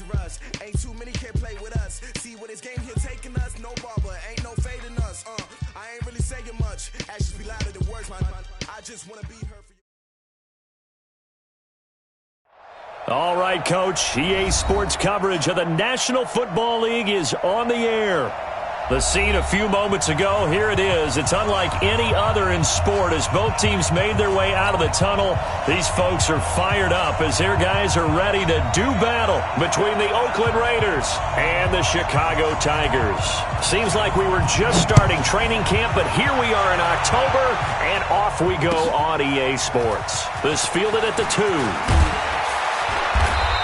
dangerous. Ain't too many can play with us. See what this game here taking us. No barber, ain't no fading us. I ain't really saying much. Actions be louder than words, man. I just wanna be heard for you. All right, Coach. EA Sports coverage of the National Football League is on the air. The scene a few moments ago, here it is. It's unlike any other in sport as both teams made their way out of the tunnel. These folks are fired up as their guys are ready to do battle between the Oakland Raiders and the Chicago Tigers. Seems like we were just starting training camp, but here we are in October, and off we go on EA Sports. This fielded at the 2.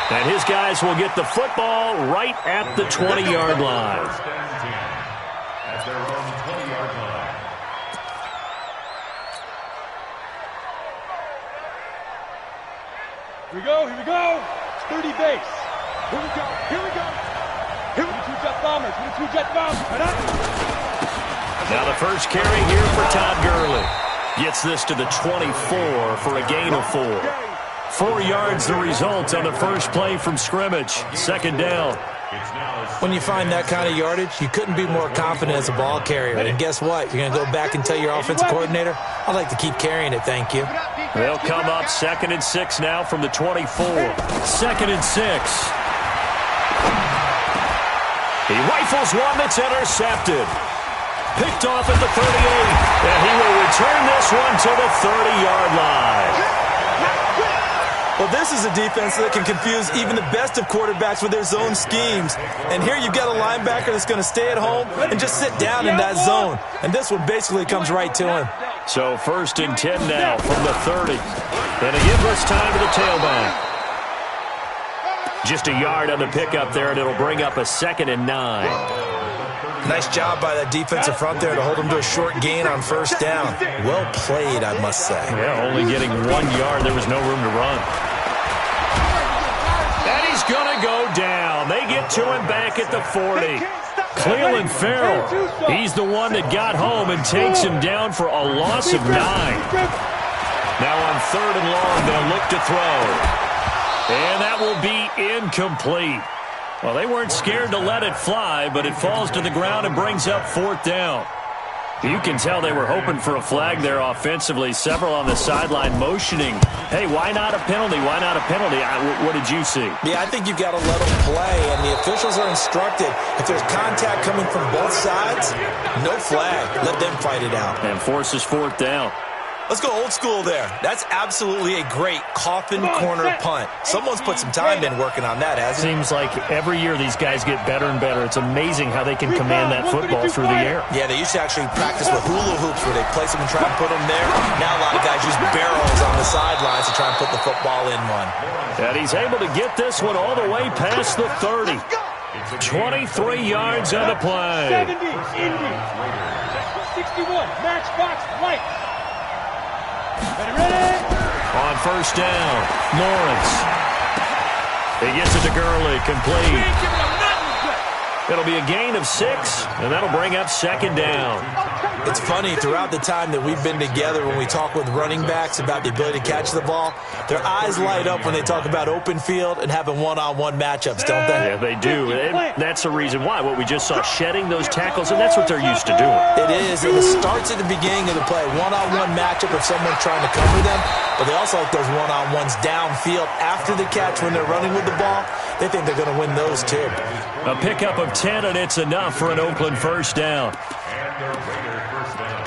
And his guys will get the football right at the 20-yard line. At their own 20-yard line. Here we go. 30 base. Here we go. Here we go. Two-jet bombers. Now the first carry here for Todd Gurley. Gets this to the 24 for a gain of 4. 4 yards the result on the first play from scrimmage. Second down. When you find that kind of yardage, you couldn't be more confident as a ball carrier. And guess what? You're going to go back and tell your offensive coordinator, I'd like to keep carrying it, thank you. They'll come up 2nd and 6 now from the 24. 2nd and 6. He rifles one that's intercepted. Picked off at the 38. And he will return this one to the 30-yard line. Well, this is a defense that can confuse even the best of quarterbacks with their zone schemes. And here you've got a linebacker that's going to stay at home and just sit down in that zone. And this one basically comes right to him. So 1st and 10 now from the 30. And a giveless time to the tailback. Just a yard on the pickup there, and it'll bring up a 2nd and 9. Nice job by that defensive front there to hold him to a short gain on 1st down. Well played, I must say. Yeah, only getting 1 yard. There was no room to run. And he's going to go down. They get to him back at the 40. Cleveland Farrell, he's the one that got home and takes him down for a loss of 9. Now on 3rd and long, they'll look to throw. And that will be incomplete. Well, they weren't scared to let it fly, but it falls to the ground and brings up 4th down. You can tell they were hoping for a flag there offensively. Several on the sideline motioning. Hey, why not a penalty? Why not a penalty? What did you see? Yeah, I think you've got to let them play, and the officials are instructed. If there's contact coming from both sides, no flag. Let them fight it out. And forces 4th down. Let's go old school there. That's absolutely a great coffin corner punt. Someone's put some time in working on that, hasn't it? Seems like every year these guys get better and better. It's amazing how they can command that football through the air. Yeah, they used to actually practice with hula hoops where they place them and try and put them there. Now a lot of guys use barrels on the sidelines to try and put the football in one. And he's able to get this one all the way past the 30. 23 yards on the play. 70, Indy. 61, matchbox, light. Ready? On 1st down, Lawrence. He gets it to Gurley, complete. It'll be a gain of 6, and that'll bring up 2nd down. It's funny, throughout the time that we've been together, when we talk with running backs about the ability to catch the ball, their eyes light up when they talk about open field and having one-on-one matchups, don't they? Yeah, they do. And that's the reason why. What we just saw, shedding those tackles, and that's what they're used to doing. It is, and it starts at the beginning of the play. One-on-one matchup if someone's trying to cover them, but they also like those one-on-ones downfield after the catch when they're running with the ball. They think they're going to win those, too. A pickup of 10, and it's enough for an Oakland 1st down. And their Raider 1st down.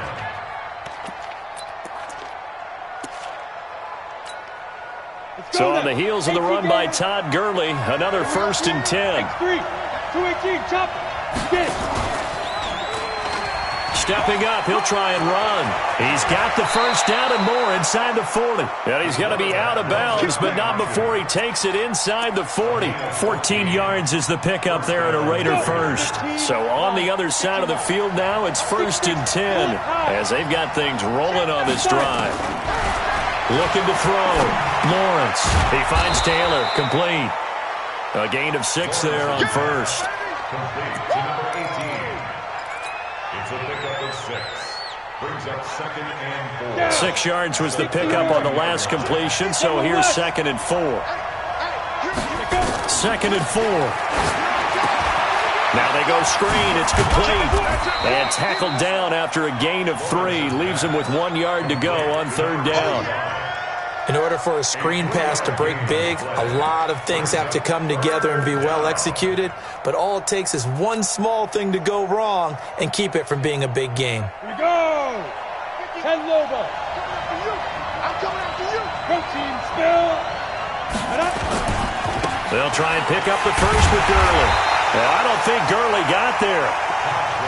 So on the heels of the run by Todd Gurley, another 1st and 10. 218, chop. Stepping up, he'll try and run. He's got the 1st down and more inside the 40. And he's going to be out of bounds, but not before he takes it inside the 40. 14 yards is the pickup there at a Raider 1st. So on the other side of the field now, it's 1st and 10 as they've got things rolling on this drive. Looking to throw. Lawrence. He finds Taylor. Complete. A gain of 6 there on 1st. Complete to number 18. It's a pickup of 6. Brings up 2nd and 4. 6 yards was the pickup on the last completion, so here's 2nd and 4. 2nd and 4. Now they go screen. It's complete. And tackled down after a gain of 3. Leaves him with 1 yard to go on 3rd down. In order for a screen pass to break big, a lot of things have to come together and be well executed. But all it takes is one small thing to go wrong and keep it from being a big game. Here we go. 10 Lobo. I'm coming after you. Protein still. They'll try and pick up the first with Gurley. Well, I don't think Gurley got there.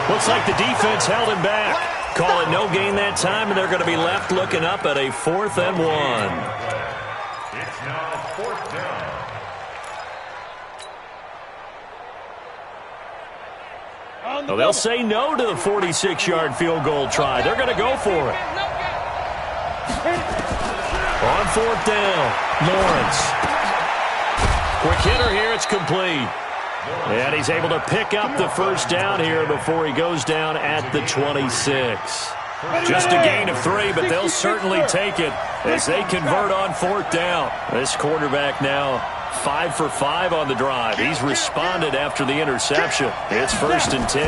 Looks like the defense held him back. Call it no gain that time, and they're going to be left looking up at a 4th and 1. It's now 4th down. Well, they'll say no to the 46-yard field goal try. They're going to go for it. On 4th down, Lawrence. Quick hitter here, it's complete. And he's able to pick up the first down here before he goes down at the 26. Just a gain of 3, but they'll certainly take it as they convert on 4th down. This quarterback now 5 for 5 on the drive. He's responded after the interception. It's 1st and 10.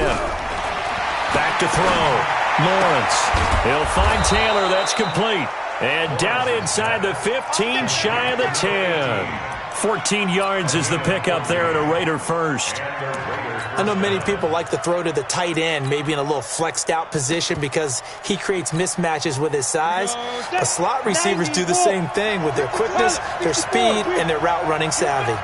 Back to throw. Lawrence. He'll find Taylor. That's complete. And down inside the 15, shy of the 10. 14 yards is the pickup there at a Raider first. I know many people like to throw to the tight end, maybe in a little flexed out position because he creates mismatches with his size. But slot receivers do the same thing with their quickness, their speed, and their route running savvy.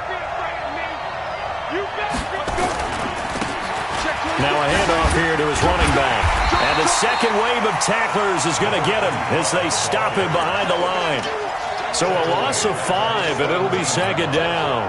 Now a handoff here to his running back. And the second wave of tacklers is going to get him as they stop him behind the line. So a loss of 5, and it'll be 2nd down.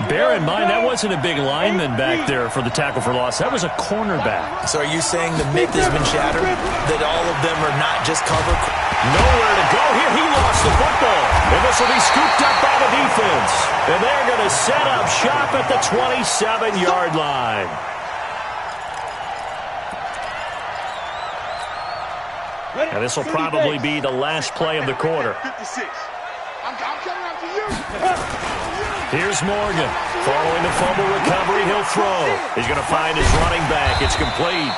Bear in mind, that wasn't a big lineman back there for the tackle for loss. That was a cornerback. So are you saying the myth has been shattered? That all of them are not just cover? Nowhere to go here. He lost the football. And this will be scooped up by the defense. And they're going to set up shop at the 27-yard line. And this will probably be the last play of the quarter. Here's Morgan. Following the fumble recovery, he'll throw. He's going to find his running back. It's complete.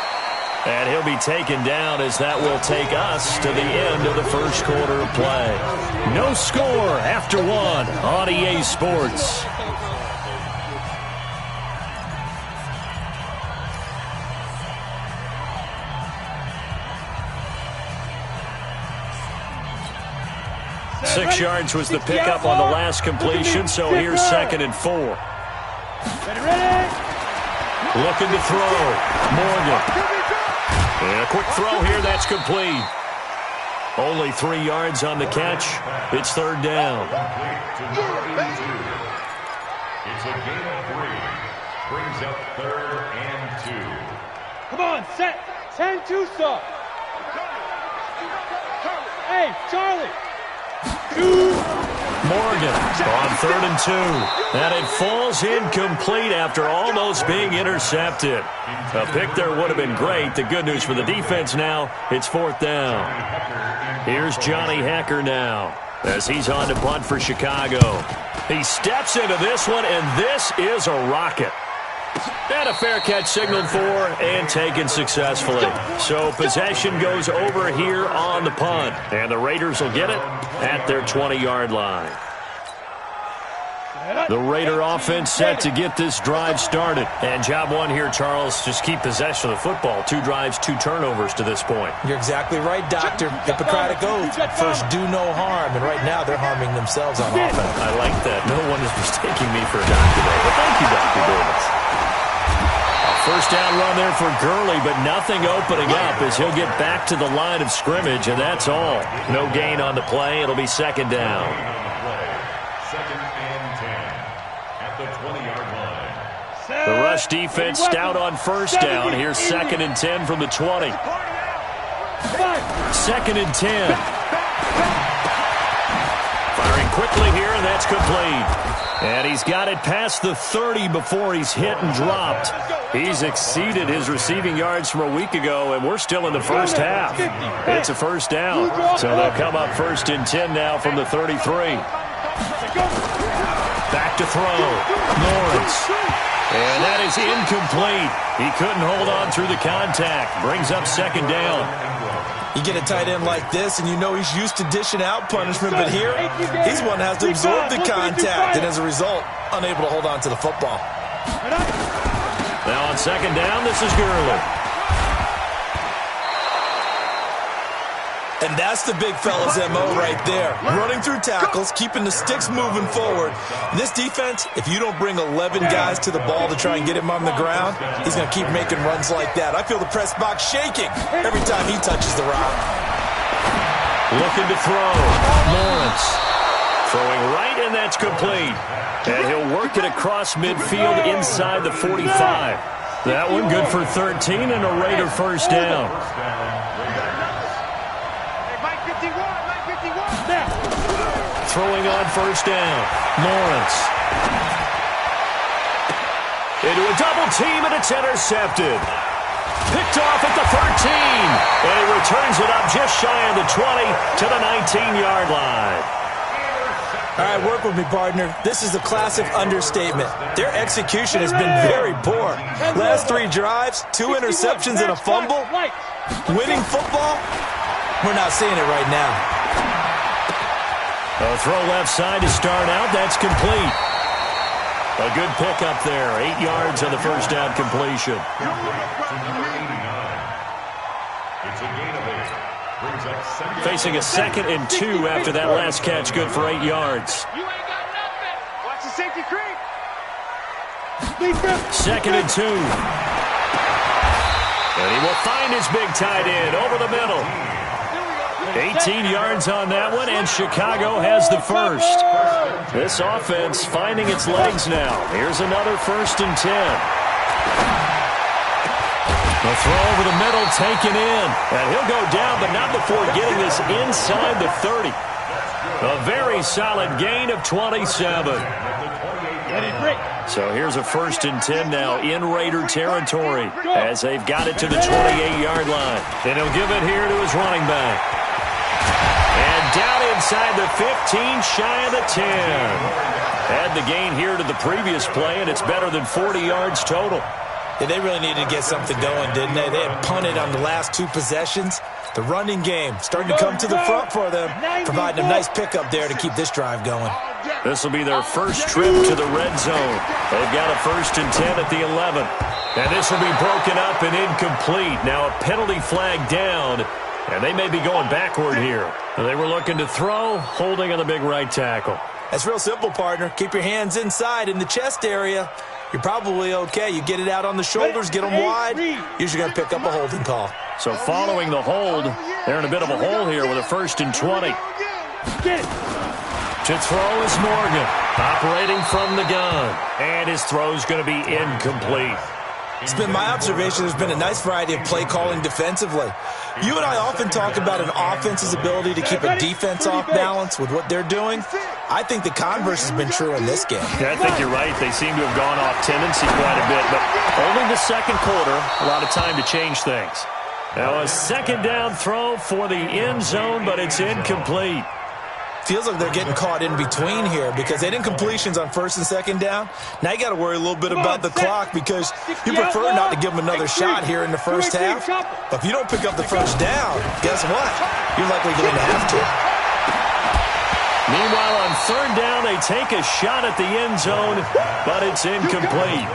And he'll be taken down as that will take us to the end of the first quarter of play. No score after 1 on EA Sports. Six yards was the pickup on the last completion, so here's 2nd and 4. Looking to throw. Morgan. And a quick throw here, that's complete. Only 3 yards on the catch. It's 3rd down. It's a gain of 3. Brings up 3rd and 2. Come on, set. 10-2 Hey, Charlie. Morgan on 3rd and 2. And it falls incomplete after almost being intercepted. A pick there would have been great. The good news for the defense now, it's 4th down. Here's Johnny Hecker now as he's on to punt for Chicago. He steps into this one, and this is a rocket. And a fair catch signaled for and taken successfully. So possession goes over here on the punt. And the Raiders will get it at their 20-yard line. The Raider offense set to get this drive started. And job 1 here, Charles, just keep possession of the football. 2 drives, 2 turnovers to this point. You're exactly right, Doctor. Hippocratic oath. First, do no harm. And right now, they're harming themselves on offense. I like that. No one is mistaking me for a doctor there. But thank you, Dr. Davis. First down run there for Gurley, but nothing opening up as he'll get back to the line of scrimmage, and that's all. No gain on the play. It'll be 2nd down. 2nd and 10 at the 20-yard line. The rush defense stout on first down. Here's 2nd and 10 from the 20. 2nd and 10. Firing quickly here, and that's complete. And he's got it past the 30 before he's hit and dropped. He's exceeded his receiving yards from a week ago, and we're still in the first half. It's a first down. So they'll come up 1st and 10 now from the 33. Back to throw. Lawrence. And that is incomplete. He couldn't hold on through the contact. Brings up second down. You get a tight end like this, and you know he's used to dishing out punishment, but here, he's one that has to absorb the contact, and as a result, unable to hold on to the football. Now on second down, this is Gurley. And that's the big fella's MO right there. Running through tackles, keeping the sticks moving forward. This defense, if you don't bring 11 guys to the ball to try and get him on the ground, he's going to keep making runs like that. I feel the press box shaking every time he touches the rock. Looking to throw. Lawrence. Throwing right, and that's complete. And he'll work it across midfield inside the 45. That one good for 13 and a Raider first down. Throwing on first down. Lawrence. Into a double team, and it's intercepted. Picked off at the 13. And he returns it up just shy of the 20 to the 19-yard line. All right, work with me, partner. This is a classic understatement. Their execution has been very poor. Last 3 drives, 2 interceptions and a fumble. Winning football? We're not seeing it right now. A throw left side to start out. That's complete. A good pickup there. 8 yards on the first down completion. Facing a 2nd and 2 after that last catch. Good for 8 yards. You ain't got nothing. Watch the safety creep. 2nd and 2. And he will find his big tight end over the middle. 18 yards on that one, and Chicago has the first. This offense finding its legs now. Here's another 1st and 10. The throw over the middle taken in. And he'll go down, but not before getting this inside the 30. A very solid gain of 27. So here's a 1st and 10 now in Raider territory as they've got it to the 28-yard line. And he'll give it here to his running back. And down inside the 15, shy of the 10. Had the gain here to the previous play, and it's better than 40 yards total. Yeah, they really needed to get something going, didn't they? They had punted on the last 2 possessions. The running game starting to come to the front for them, providing a nice pickup there to keep this drive going. This will be their first trip to the red zone. They've got a 1st and 10 at the 11. And this will be broken up and incomplete. Now a penalty flag down. And they may be going backward here. They were looking to throw, holding on the big right tackle. That's real simple, partner. Keep your hands inside in the chest area. You're probably okay. You get it out on the shoulders, get them wide. Usually going to pick up a holding call. So following the hold, they're in a bit of a hole here with a 1st and 20. To throw is Morgan, operating from the gun. And his throw's going to be incomplete. It's been my observation there's been a nice variety of play calling defensively. You and I often talk about an offense's ability to keep a defense off balance with what they're doing. I think the converse has been true in this game. Yeah, I think you're right. They seem to have gone off tendency quite a bit, but only the 2nd quarter, a lot of time to change things. Now a 2nd down throw for the end zone, but it's incomplete. Feels like they're getting caught in between here because they didn't completions on 1st and 2nd down. Now you got to worry a little bit about the clock because you prefer not to give them another shot here in the first half. But if you don't pick up the first down, guess what? You're likely going to have to. Meanwhile, on 3rd down, they take a shot at the end zone, but it's incomplete.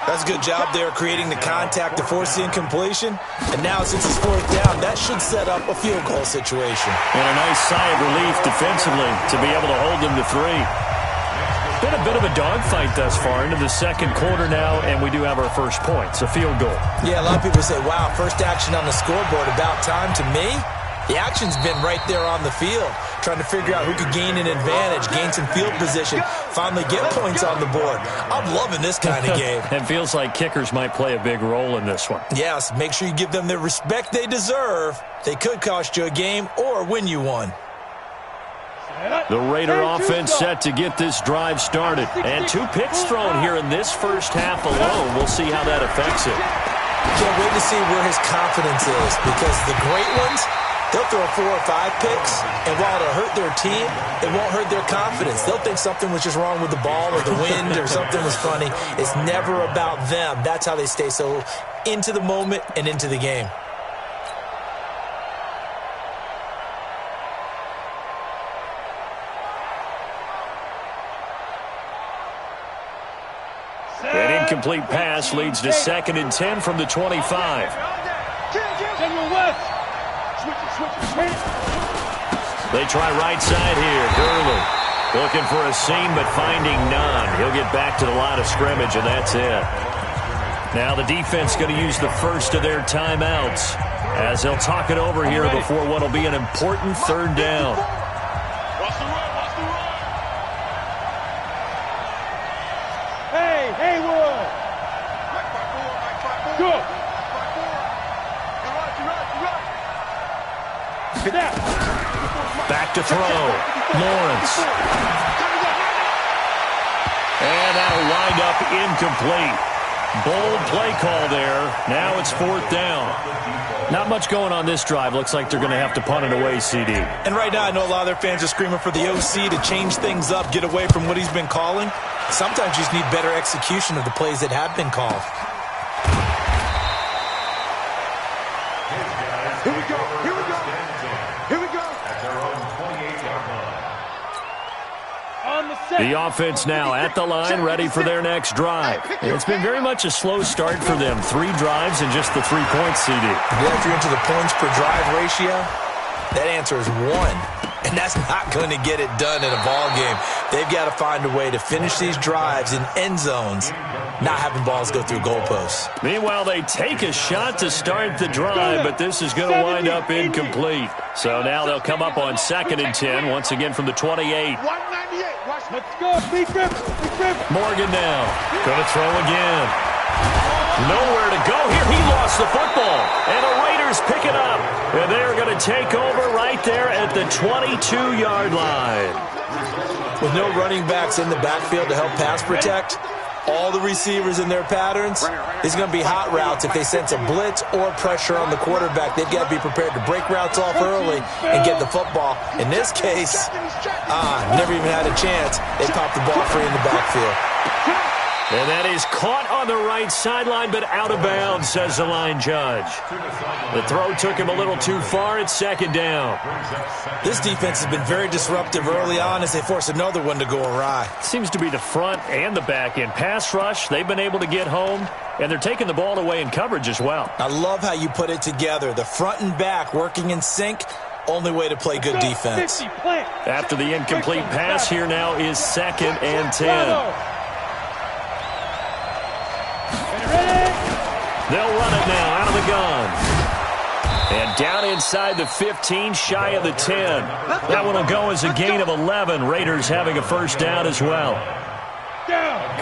That's a good job there creating the contact to force the incompletion. And now since it's 4th down, that should set up a field goal situation. And a nice sigh of relief defensively to be able to hold them to 3. Been a bit of a dogfight thus far into the 2nd quarter now, and we do have our first points, a field goal. Yeah, a lot of people say, wow, first action on the scoreboard, about time. To me, the action's been right there on the field, trying to figure out who could gain an advantage, gain some field position, finally get points on the board. I'm loving this kind of game. It feels like kickers might play a big role in this one. Yes, make sure you give them the respect they deserve. They could cost you a game or win you one. The Raider offense set to get this drive started. And 2 picks thrown here in this first half alone. We'll see how that affects it. Can't wait to see where his confidence is because the great ones, They'll throw 4 or 5 picks, and while it'll hurt their team, it won't hurt their confidence. They'll think something was just wrong with the ball or the wind or something was funny. It's never about them. That's how they stay so into the moment and into the game. An incomplete pass leads to 2nd and 10 from the 25. They try right side here. Gurley looking for a seam but finding none. He'll get back to the line of scrimmage, and that's it. Now the defense going to use the first of their timeouts as they'll talk it over here before what will be an important 3rd down. Hey, Haywood! Good! Back to throw. Lawrence. And that'll wind up incomplete. Bold play call there. Now it's 4th down. Not much going on this drive. Looks like they're going to have to punt it away, CD. And right now I know a lot of their fans are screaming for the OC to change things up, get away from what he's been calling. Sometimes you just need better execution of the plays that have been called. Here we go, here we go, here we go. At their own 28-yard line. On the set. The offense now at the line, ready for their next drive. It's been very much a slow start for them. 3 drives and just the 3 points, CD. If you're into the points per drive ratio, that answer is 1. And that's not going to get it done in a ball game. They've got to find a way to finish these drives in end zones, not having balls go through goalposts. Meanwhile, they take a shot to start the drive, but this is going to wind up incomplete. So now they'll come up on 2nd and 10, once again from the 28. 198. Let's go. Big grip. Big grip. Morgan now. Going to throw again. Nowhere to go here. He lost the football. And the Raiders pick it up. And they're going to take over right there at the 22-yard line. With no running backs in the backfield to help pass protect, all the receivers in their patterns, it's going to be hot routes. If they sense a blitz or pressure on the quarterback, they've got to be prepared to break routes off early and get the football. In this case, never even had a chance. They popped the ball free in the backfield. And that is caught on the right sideline, but out of bounds, says the line judge. The throw took him a little too far. It's 2nd down. This defense has been very disruptive early on as they force another one to go awry. Seems to be the front and the back end. Pass rush, they've been able to get home, and they're taking the ball away in coverage as well. I love how you put it together. The front and back working in sync. Only way to play good defense. After the incomplete pass, here now is 2nd and 10. They'll run it now out of the gun. And down inside the 15, shy of the 10. That one will go as a gain of 11. Raiders having a 1st down as well.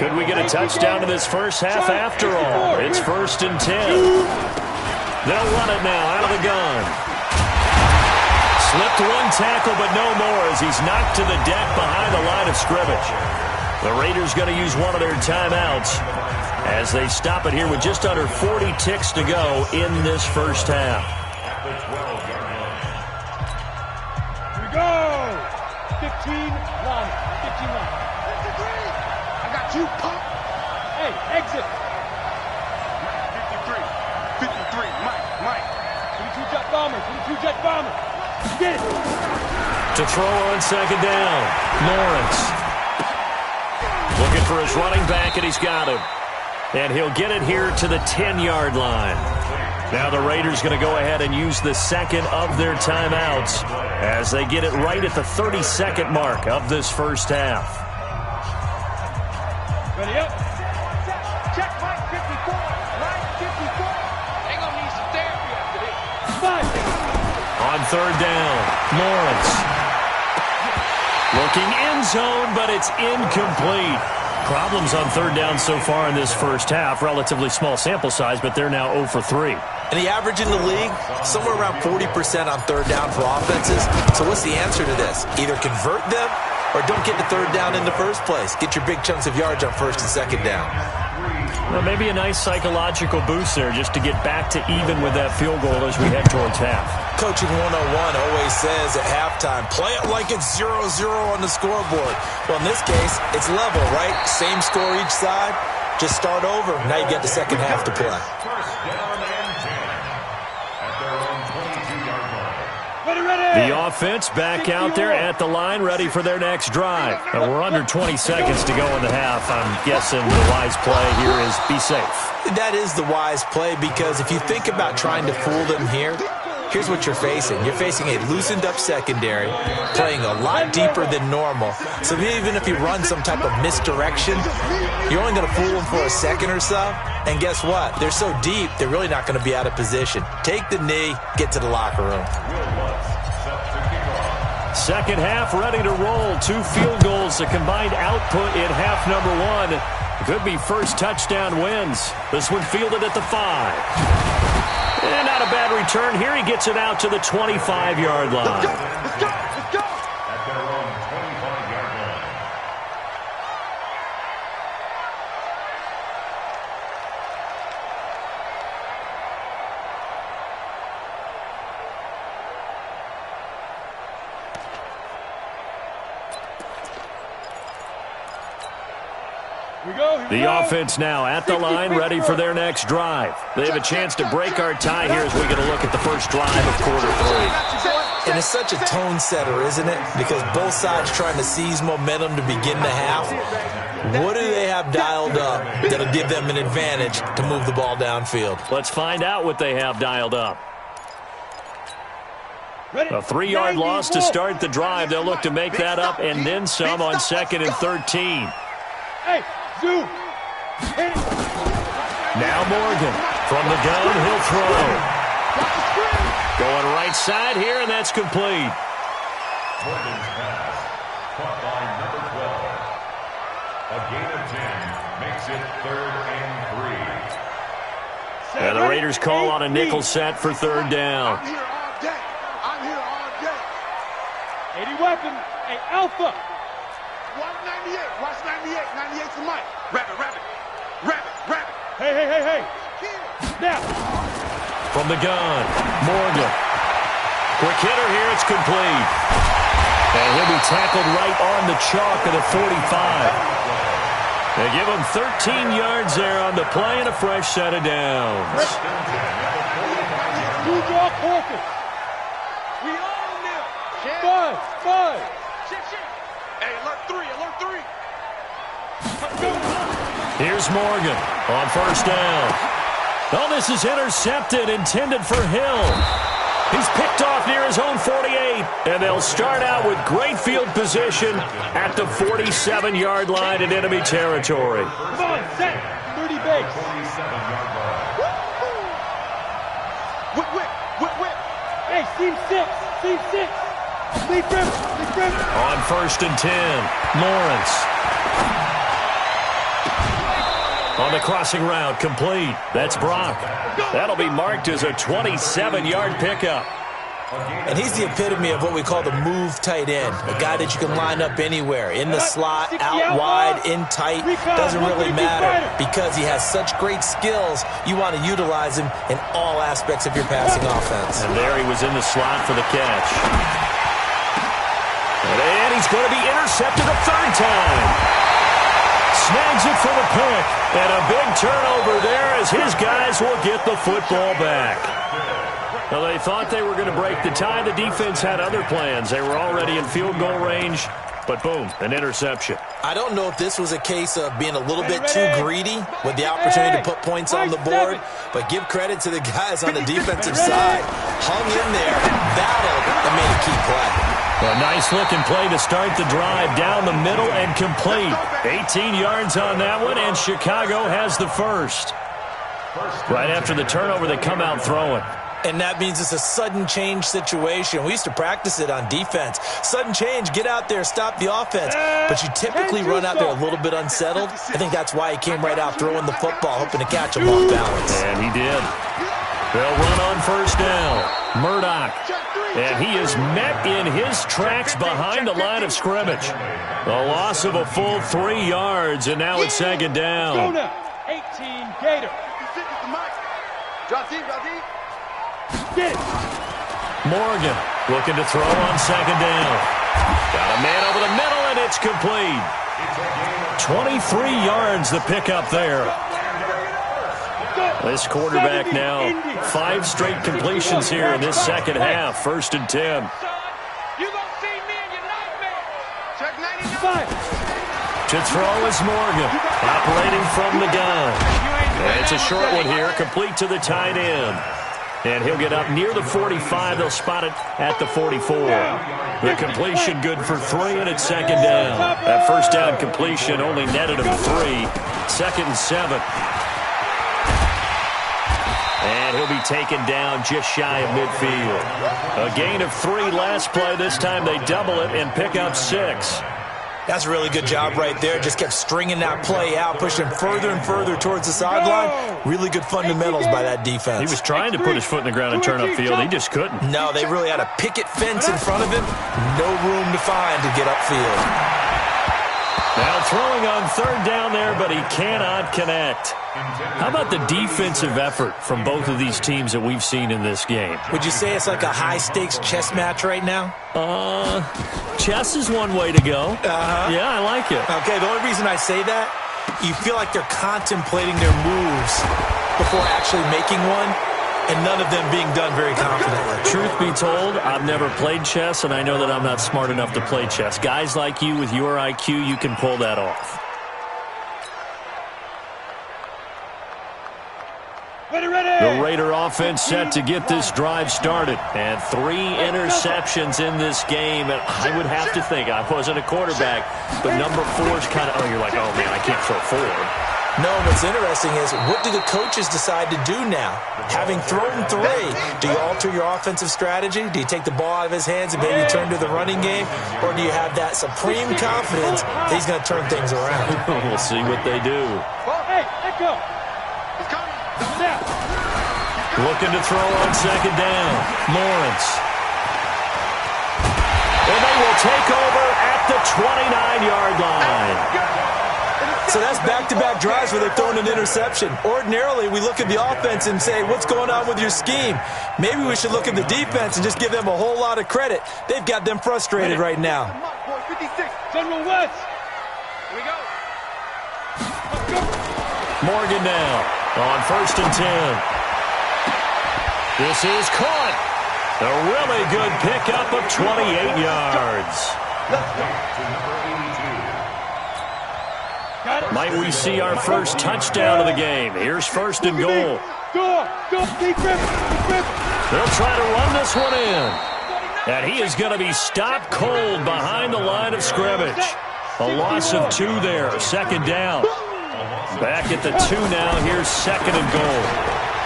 Could we get a touchdown in this first half after all? It's 1st and 10. They'll run it now out of the gun. Slipped 1 tackle, but no more as he's knocked to the deck behind the line of scrimmage. The Raiders going to use one of their timeouts as they stop it here with just under 40 ticks to go in this first half. Here we go. 15 line. 15 line. 53. I got you, pump. Hey, exit. 53. 53. Mike. 22 jet bomber. 22 jet bomber. Get it. To throw on 2nd down. Lawrence. Looking for his running back, and he's got him. And he'll get it here to the 10-yard line. Now the Raiders going to go ahead and use the 2nd of their timeouts as they get it right at the 32nd mark of this first half. Ready up. Check Mike 54. Mike 54. They're going to need some therapy after this. 5. On 3rd down, Lawrence. Looking end zone, but it's incomplete. Problems on 3rd down so far in this first half. Relatively small sample size, but they're now 0 for 3. And the average in the league, somewhere around 40% on 3rd down for offenses. So what's the answer to this? Either convert them or don't get the 3rd down in the first place. Get your big chunks of yards on 1st and 2nd down. Well, maybe a nice psychological boost there just to get back to even with that field goal as we head towards half. Coaching 101 always says at halftime, play it like it's 0-0 on the scoreboard. Well, in this case, it's level, right? Same score each side. Just start over. Now you get the second half to play. First down and 10 at their own 22-yard line. The offense back out there at the line, ready for their next drive. And we're under 20 seconds to go in the half. I'm guessing the wise play here is be safe. That is the wise play, because if you think about trying to fool them here, here's what you're facing. You're facing a loosened-up secondary, playing a lot deeper than normal. So even if you run some type of misdirection, you're only going to fool them for a second or so. And guess what? They're so deep, they're really not going to be out of position. Take the knee, get to the locker room. Second half ready to roll. 2 field goals, a combined output in half number 1. Could be first touchdown wins. This one fielded at the 5. And not a bad return here. He gets it out to the 25-yard line. Let's go. At their own 25-yard line. The offense now at the line, ready for their next drive. They have a chance to break our tie here as we get a look at the first drive of quarter 3. And it's such a tone setter, isn't it? Because both sides trying to seize momentum to begin the half. What do they have dialed up that'll give them an advantage to move the ball downfield? Let's find out what they have dialed up. A 3-yard loss to start the drive. They'll look to make that up and then some on 2nd and 13. Now Morgan from the gun, he'll throw. Going right side here, and that's complete. Morgan's pass, caught by number 12. A gain of 10 makes it 3rd and 3. And the Raiders call on a nickel set for 3rd down. I'm here all day. 80 weapon, hey, Alpha. Watch 98. Watch 98. 98's the mic. Rabbit. Hey. Now. From the gun, Morgan. Quick hitter here, it's complete. And he'll be tackled right on the chalk of the 45. They give him 13 yards there on the play and a fresh set of downs. Two draw focus. We all knew. Five. Hey, alert 3. Here's Morgan on first down. Oh, this is intercepted, intended for Hill. He's picked off near his own 48, and they'll start out with great field position at the 47-yard line in enemy territory. Come on, set. 30 base. 47-yard line. Whip. Hey, seam 6. Lead rim. On 1st and 10, Lawrence. On the crossing route, complete. That's Brock. That'll be marked as a 27-yard pickup. And he's the epitome of what we call the move tight end, a guy that you can line up anywhere, in the slot, out wide, in tight, doesn't really matter, because he has such great skills. You want to utilize him in all aspects of your passing offense. And there he was in the slot for the catch. And he's going to be intercepted a 3rd time. Snags it for the pick, and a big turnover there as his guys will get the football back. Well, they thought they were going to break the tie. The defense had other plans. They were already in field goal range, but boom, an interception. I don't know if this was a case of being a little bit too greedy with the opportunity to put points on the board, but give credit to the guys on the defensive side. Hung in there, battled, and made a key play. A nice-looking play to start the drive down the middle and complete. 18 yards on that one, and Chicago has the first. Right after the turnover, they come out throwing. And that means it's a sudden change situation. We used to practice it on defense. Sudden change, get out there, stop the offense. But you typically run out there a little bit unsettled. I think that's why he came right out throwing the football, hoping to catch him off balance. And he did. They'll run on first down. Murdoch. And he is met in his tracks behind the line of scrimmage. A loss of a full 3 yards, and now it's 2nd down. 18, Gator. Get it. Morgan looking to throw on second down. Got a man over the middle, and it's complete. 23 yards the pickup there. This quarterback now 5 straight completions here in this second half. 1st and 10. You gonna see me in your nightmare. Check 95. To throw is Morgan, operating from the gun. And it's a short one here, complete to the tight end. And he'll get up near the 45. They'll spot it at the 44. The completion good for 3, and it's second down. That first down completion only netted him 3. 2nd and 7. And he'll be taken down just shy of midfield. A gain of 3 last play. This time they double it and pick up 6. That's a really good job right there. Just kept stringing that play out, pushing further and further towards the sideline. Really good fundamentals by that defense. He was trying to put his foot in the ground and turn upfield. He just couldn't. No, they really had a picket fence in front of him. No room to find to get upfield. Now throwing on 3rd down there, but he cannot connect. How about the defensive effort from both of these teams that we've seen in this game? Would you say it's like a high-stakes chess match right now? Chess is one way to go. Yeah, I like it. Okay, the only reason I say that, you feel like they're contemplating their moves before actually making one, and none of them being done very confidently. Truth be told, I've never played chess, and I know that I'm not smart enough to play chess. Guys like you with your IQ, you can pull that off. The Raider offense set to get this drive started. And 3 interceptions in this game. And I would have to think, I wasn't a quarterback, but number 4 is kind of, you're like, oh, man, I can't throw forward. No, what's interesting is, what do the coaches decide to do now? Having thrown 3, do you alter your offensive strategy? Do you take the ball out of his hands and maybe turn to the running game? Or do you have that supreme confidence that he's going to turn things around? We'll see what they do. Hey, let go. Looking to throw on second down. Lawrence. And they will take over at the 29-yard line. So that's back-to-back drives where they're throwing an interception. Ordinarily, we look at the offense and say, what's going on with your scheme? Maybe we should look at the defense and just give them a whole lot of credit. They've got them frustrated right now. General West. Here we go. Morgan now on 1st and 10. This is caught. A really good pickup of 28 yards. Might we see our first touchdown of the game? Here's 1st and goal. They'll try to run this one in. And he is going to be stopped cold behind the line of scrimmage. A loss of 2 there. 2nd down. Back at the 2 now. Here's 2nd and goal.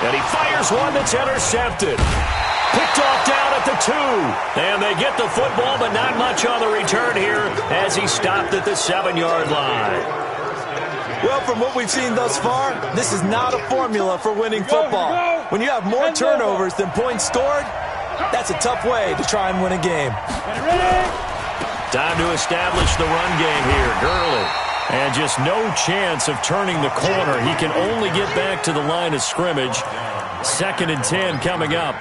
And he fires one that's intercepted. Picked off down at the 2. And they get the football, but not much on the return here as he stopped at the 7-yard line. Well, from what we've seen thus far, this is not a formula for winning football. When you have more turnovers than points scored, that's a tough way to try and win a game. Time to establish the run game here. Gurley. And just no chance of turning the corner. He can only get back to the line of scrimmage. 2nd and 10 coming up.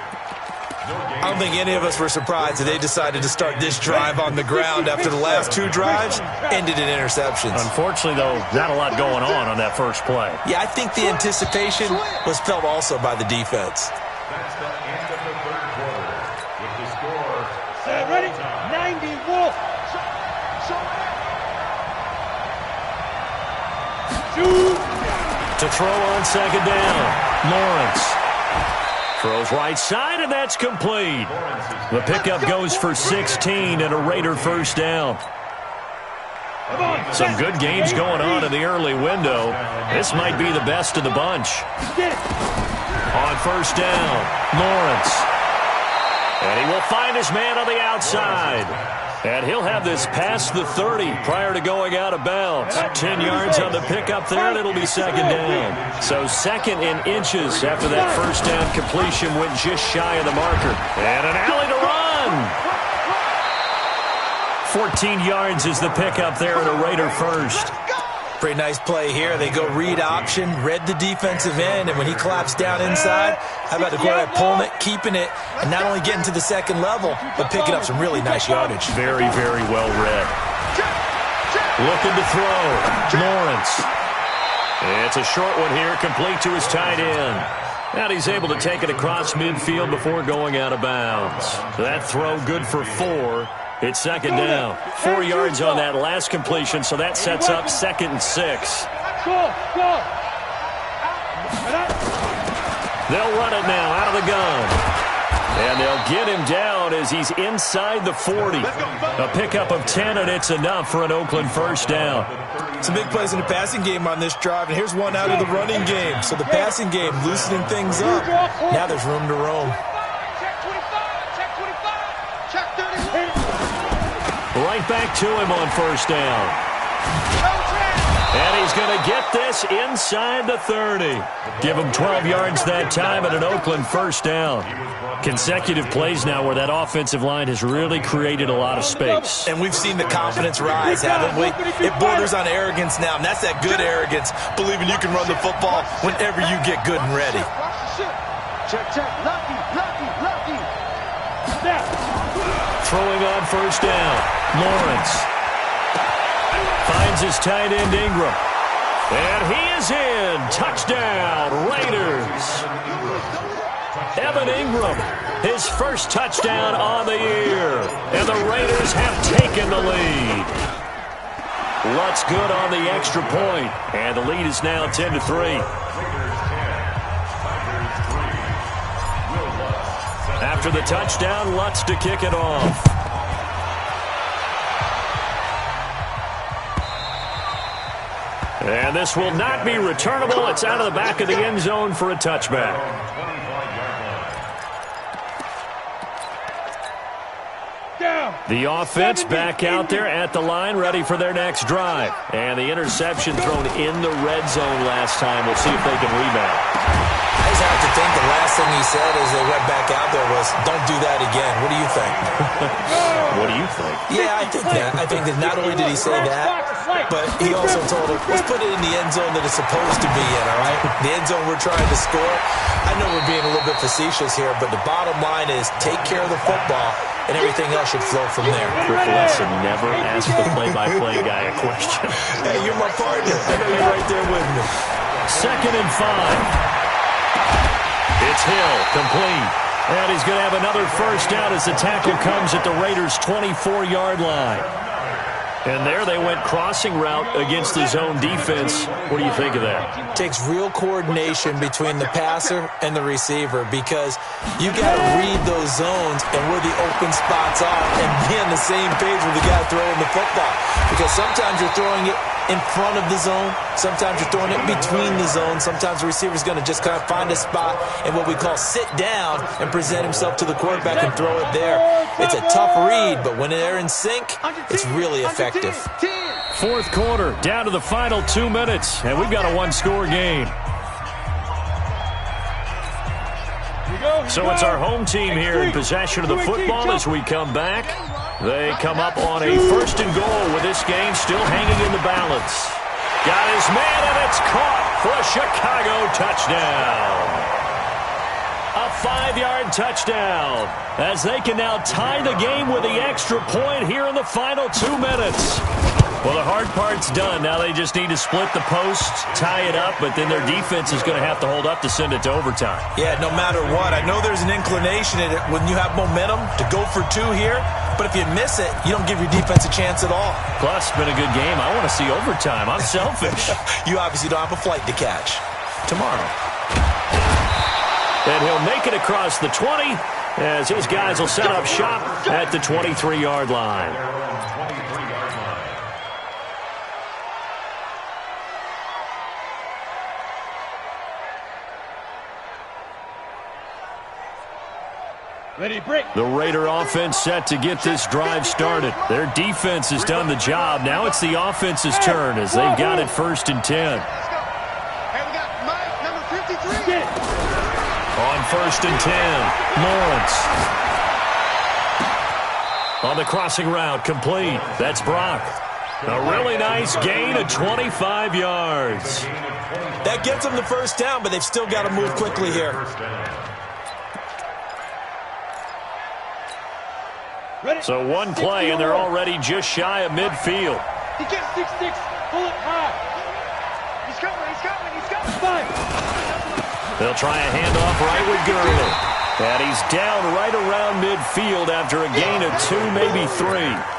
I don't think any of us were surprised that they decided to start this drive on the ground after the last 2 drives ended in interceptions. Unfortunately, though, not a lot going on that first play. Yeah, I think the anticipation was felt also by the defense. That's the end of the 3rd quarter. With the score, Ready? 90 Wolf. To throw on 2nd down. Lawrence. Throws right side, and that's complete. The pickup goes for 16 and a Raider 1st down. Some good games going on in the early window. This might be the best of the bunch. On 1st down, Lawrence. And he will find his man on the outside. And he'll have this past the 30 prior to going out of bounds. 10 yards on the pickup there, and it'll be 2nd down. So 2nd in inches after that 1st down completion went just shy of the marker. And an alley to run. 14 yards is the pickup there, and a Raider 1st. Pretty nice play here. They go read option, read the defensive end, and when he collapsed down inside, how about the quarterback pulling it, keeping it, and not only getting to the second level, but picking up some really nice yardage. Very, very well read. Looking to throw. Lawrence. It's a short one here, complete to his tight end. And he's able to take it across midfield before going out of bounds. So that throw good for 4. It's second down. 4 yards on that last completion, so that sets up 2nd and 6. They'll run it now out of the gun. And they'll get him down as he's inside the 40. A pickup of 10, and it's enough for an Oakland first down. Some big plays in the passing game on this drive, and here's one out of the running game. So the passing game loosening things up. Now there's room to roam. Right back to him on first down. And he's going to get this inside the 30. Give him 12 yards that time at an Oakland first down. Consecutive plays now where that offensive line has really created a lot of space. And we've seen the confidence rise, haven't we? It borders on arrogance now, and that's that good arrogance, believing you can run the football whenever you get good and ready. Throwing on first down. Lawrence finds his tight end Ingram. And he is in. Touchdown, Raiders. Evan Ingram, his first touchdown on the year. And the Raiders have taken the lead. Lutz good on the extra point. And the lead is now 10-3. After the touchdown, Lutz to kick it off. And this will not be returnable. It's out of the back of the end zone for a touchback. The offense back out there at the line, ready for their next drive. And the interception thrown in the red zone last time. We'll see if they can rebound. I just have to think the last thing he said as they went back out there was, don't do that again. What do you think? What do you think? Yeah, I think that. I think that not only did he say that, but he also told him, let's put it in the end zone that it's supposed to be in, all right? The end zone we're trying to score. I know we're being a little bit facetious here, but the bottom line is take care of the football, and everything else should flow from there. Quick lesson, never ask the play-by-play guy a question. Hey, you're my partner. I know you're right there with me. 2nd and 5. It's Hill, complete. And he's going to have another first down as the tackle comes at the Raiders' 24-yard line. And there they went crossing route against the zone defense. What do you think of that? Takes real coordination between the passer and the receiver because you got to read those zones and where the open spots are and be on the same page with the guy throwing the football. Because sometimes you're throwing it in front of the zone. Sometimes you're throwing it between the zones. Sometimes the receiver's going to just kind of find a spot and what we call sit down and present himself to the quarterback and throw it there. It's a tough read, but when they're in sync, it's really effective. 4th quarter, down to the final 2 minutes, and we've got a one-score game. So it's our home team here in possession of the football as we come back. They come up on a 1st and goal with this game still hanging in the balance. Got his man, and it's caught for a Chicago touchdown. A 5-yard touchdown as they can now tie the game with the extra point here in the final 2 minutes. Well, the hard part's done. Now they just need to split the posts, tie it up, but then their defense is going to have to hold up to send it to overtime. Yeah, no matter what. I know there's an inclination in it when you have momentum to go for 2 here, but if you miss it, you don't give your defense a chance at all. Plus, it's been a good game. I want to see overtime. I'm selfish. You obviously don't have a flight to catch. Tomorrow. And he'll make it across the 20 as his guys will set up shop at the 23-yard line. The Raider offense set to get this drive started. Their defense has done the job. Now it's the offense's turn as they've got it 1st and 10. On 1st and 10, Lawrence. On the crossing route, complete. That's Brock. A really nice gain of 25 yards. That gets them the first down, but they've still got to move quickly here. So one play, and they're already just shy of midfield. He gets 6-6. Pull it high. He's coming. They'll try a handoff right with Gurley. And he's down right around midfield after a gain of 2, maybe 3.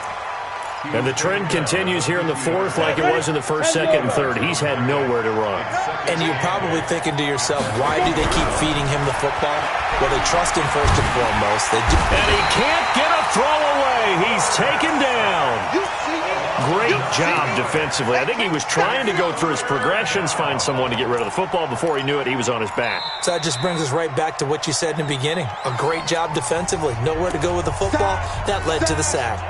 And the trend continues here in the fourth like it was in the first, second, and third. He's had nowhere to run. And you're probably thinking to yourself, why do they keep feeding him the football? Well, they trust him first and foremost. They do. And he can't get a throw away. He's taken down. Great job defensively. I think he was trying to go through his progressions, find someone to get rid of the football. Before he knew it, he was on his back. So that just brings us right back to what you said in the beginning. A great job defensively. Nowhere to go with the football. That led to the sack.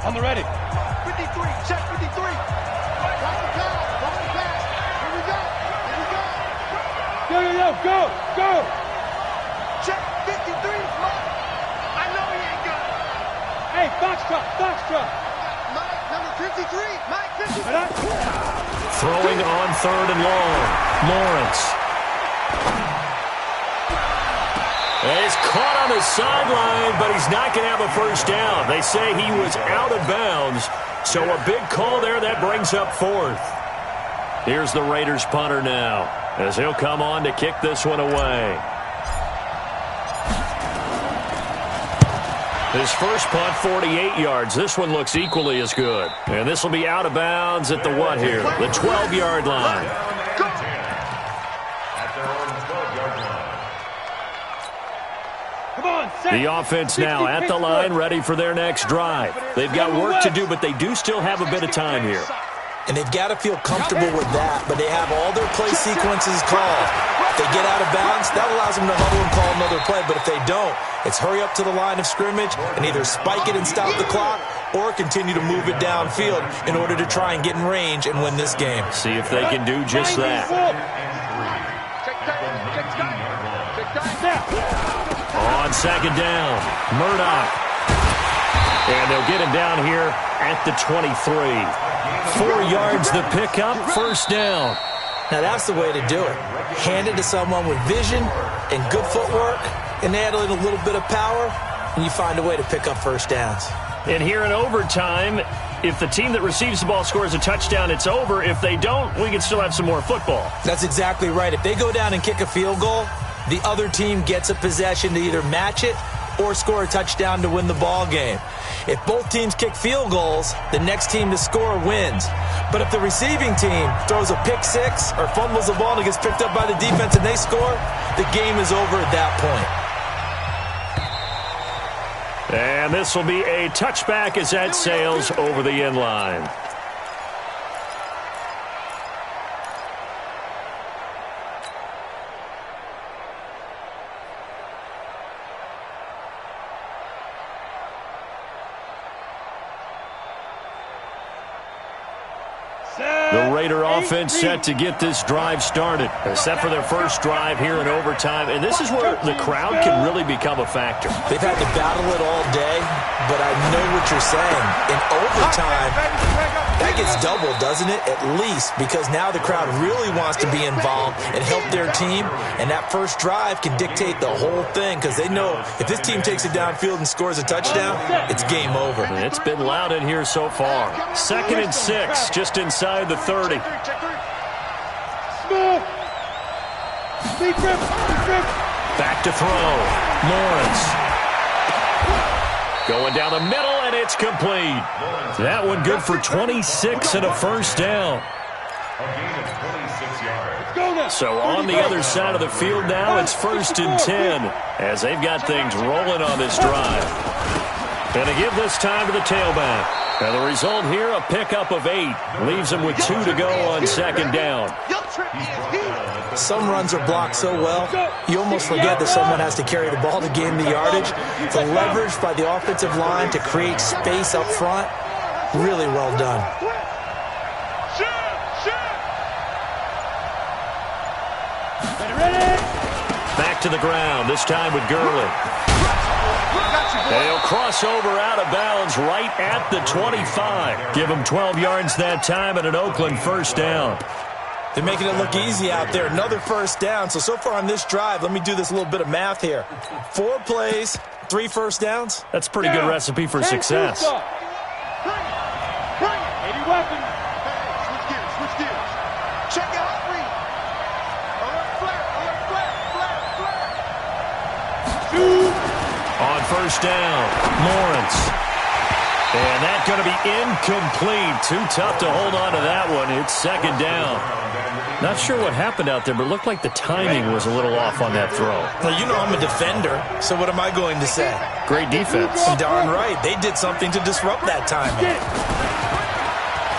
On the ready. 53, check 53. Watch the pass. Here we go. Go. Check 53. I know he ain't got it. Hey, Foxtrot. Mike, number 53. Mike, 53. Throwing on third and long. Lawrence. He's caught on the sideline, but he's not going to have a first down. They say he was out of bounds, so a big call there that brings up fourth. Here's the Raiders punter now, as he'll come on to kick this one away. His first punt, 48 yards. This one looks equally as good. And this will be out of bounds at the what here? The 12-yard line. The offense now at the line, ready for their next drive. They've got work to do, but they do still have a bit of time here. And they've got to feel comfortable with that, but they have all their play sequences called. If they get out of bounds, that allows them to huddle and call another play. But if they don't, it's hurry up to the line of scrimmage and either spike it and stop the clock or continue to move it downfield in order to try and get in range and win this game. See if they can do just that. On second down, Murdoch. And they'll get him down here at the 23. 4 yards the pickup, first down. Now that's the way to do it. Hand it to someone with vision and good footwork, and add in a little bit of power, and you find a way to pick up first downs. And here in overtime, if the team that receives the ball scores a touchdown, it's over. If they don't, we can still have some more football. That's exactly right. If they go down and kick a field goal, the other team gets a possession to either match it or score a touchdown to win the ball game. If both teams kick field goals, the next team to score wins. But if the receiving team throws a pick six or fumbles the ball and it gets picked up by the defense and they score, the game is over at that point. And this will be a touchback as that sails over the end line. The Raider offense set to get this drive started, set for their first drive here in overtime. And this is where the crowd can really become a factor. They've had to battle it all day, but I know what you're saying. In overtime, that gets doubled, doesn't it? At least, because now the crowd really wants to be involved and help their team. And that first drive can dictate the whole thing, because they know if this team takes it downfield and scores a touchdown, it's game over. And it's been loud in here so far. 2nd and 6, just inside the 30. Back to throw. Lawrence. Going down the middle, and it's complete. That one good for 26 and a first down. A gain of 26 yards. So on the other side of the field now, it's 1st and 10 as they've got things rolling on this drive. And to give this time to the tailback. And the result here, a pickup of 8. Leaves them with 2 to go on 2nd down. Some runs are blocked so well, you almost forget that someone has to carry the ball to gain the yardage. The leverage by the offensive line to create space up front, really well done. Back to the ground, this time with Gurley. They'll cross over out of bounds right at the 25. Give them 12 yards that time and an Oakland first down. They're making it look easy out there. Another first down. So far on this drive, let me do this little bit of math here. 4 plays, 3 first downs. That's a pretty good recipe for success. Bring it. 80 weapons. Switch gears. Check out three. Alert flare. On first down, Lawrence. And that's going to be incomplete. Too tough to hold on to that one. It's second down. Not sure what happened out there, but it looked like the timing was a little off on that throw. Well, you know I'm a defender, so what am I going to say? Great defense. Darn right. They did something to disrupt that timing.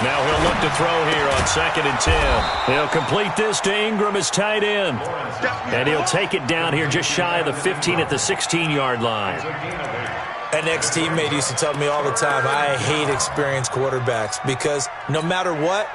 Now he'll look to throw here on 2nd and 10. He'll complete this to Ingram as tight end. And he'll take it down here just shy of the 15 at the 16-yard line. An ex-teammate used to tell me all the time, I hate experienced quarterbacks because no matter what,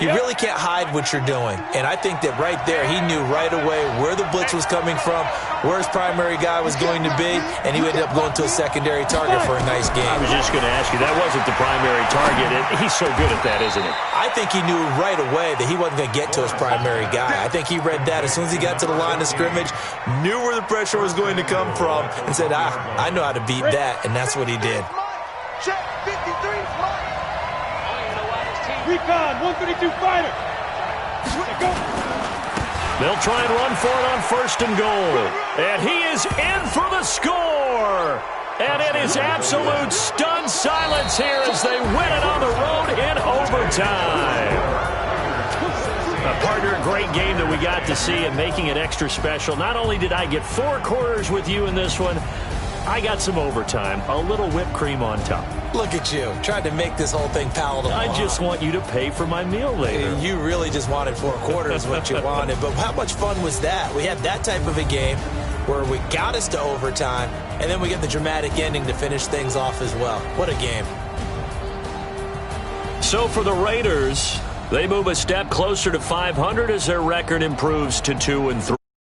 you really can't hide what you're doing. And I think that right there, he knew right away where the blitz was coming from, where his primary guy was going to be, and he ended up going to a secondary target for a nice game. I was just going to ask you, that wasn't the primary target. He's so good at that, isn't he? I think he knew right away that he wasn't going to get to his primary guy. I think he read that as soon as he got to the line of scrimmage, knew where the pressure was going to come from, and said, I know how to beat that, and that's what he did. Check 53's mine. Recon, 132 fighter. Go. They'll try and run for it on 1st and goal. And he is in for the score. And it is absolute stunned silence here as they win it on the road in overtime. Partner, a great game that we got to see and making it extra special. Not only did I get 4 quarters with you in this one, I got some overtime, a little whipped cream on top. Look at you, trying to make this whole thing palatable. I just want you to pay for my meal later. You really just wanted 4 quarters what you wanted, but how much fun was that? We had that type of a game where we got us to overtime, and then we get the dramatic ending to finish things off as well. What a game. So for the Raiders, they move a step closer to 500 as their record improves to 2-3.